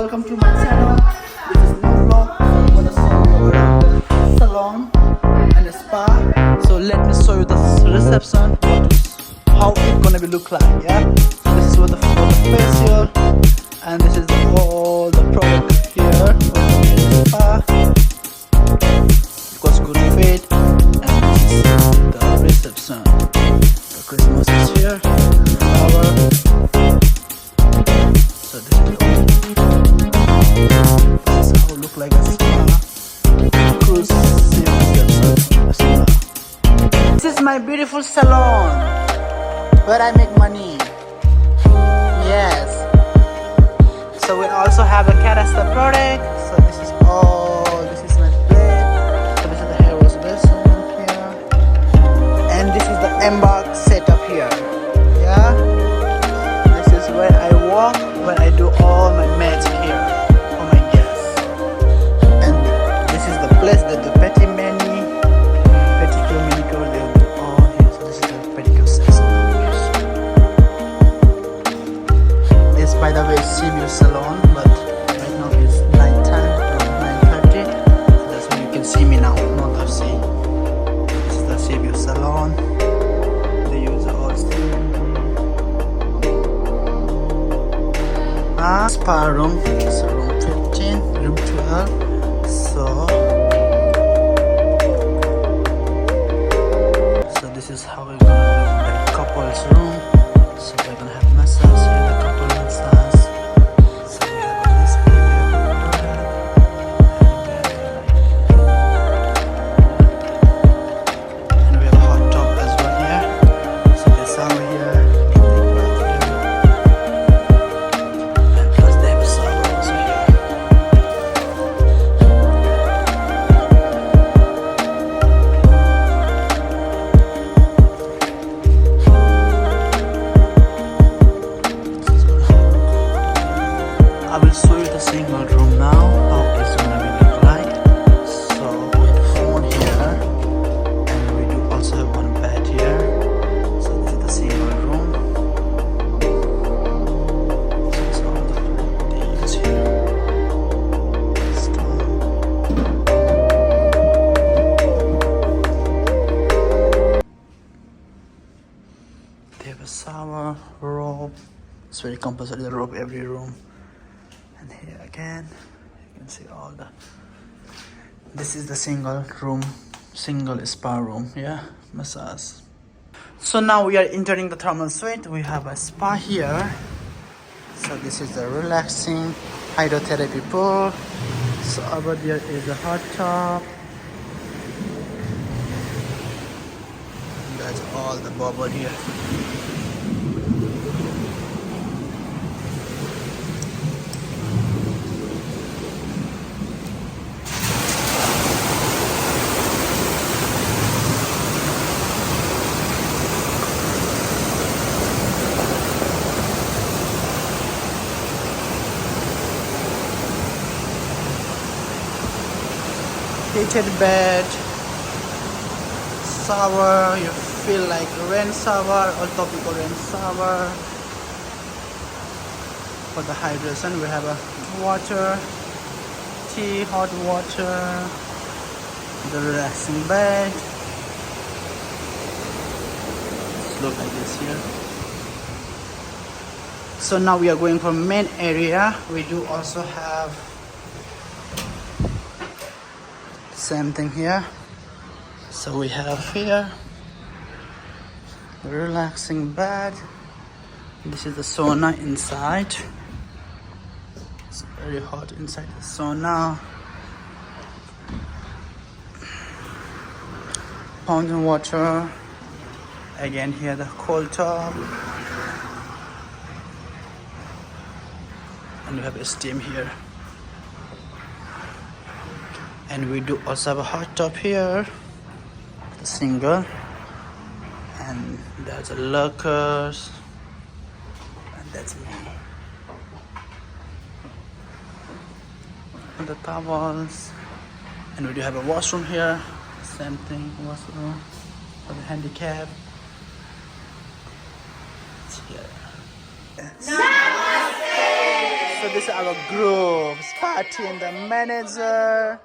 welcome to my channel. This is new vlog. I'm gonna show you around the salon and the spa. So let me show you the reception. How it's gonna be look like. Yeah. So this is what the facial, and this is all the product here. In the spa. It was good fit, and this is the reception. The Christmas is here. Flower. So this is how it look like a spa. Cruise spa. This is my beautiful salon where I make money. Yes. So we also have a canister product. So this is all. This is my plate. So this is the hair wash basin here, and this is the embark setup here. Yeah. This is where I walk when I do all my magic here for my guests. And this is the place that the pedicure, manicure, they will do all here. So this is the pedicure section. This, by the way, is Sea Salon, but right now it's night time, around 9:30. So that's when you can see me now, not the sea. This is the Sea Salon. They use all steam. Spa room, so room 15, room 12. So this is how we're gonna look like couples room. So we're gonna have massage here, the couple massage. So we have this area, and we have a hot tub as well here. So the shower here. I will show you the single room now, how it's gonna be look like. So we have a phone here, and we do also have one bed here. So this is the single room. So it's all the plate they use here. Stone. They have a shower, robe. It's very compulsory, the robe every room. And here again, you can see all the. This is the single room, single spa room. Yeah, massage. So now we are entering the thermal suite. We have a spa here. So this is the relaxing hydrotherapy pool. So over there is a hot tub. And that's all the bubble here. Heated bed, shower, you feel like rain shower or topical rain shower. For the hydration, we have a water, tea, hot water, the relaxing bed. Just look like this here. So now we are going for main area. We do also have same thing here. So we have here the relaxing bed. This is the sauna inside. It's very hot inside the sauna. Fountain water. Again here the cold tub. And we have a steam here. And we do also have a hot tub here, the single, and there's a lockers, and that's me. And the towels, and we do have a washroom here, same thing, washroom for the handicap. It's here. Yes. Namaste. So this is our groups, party and the manager.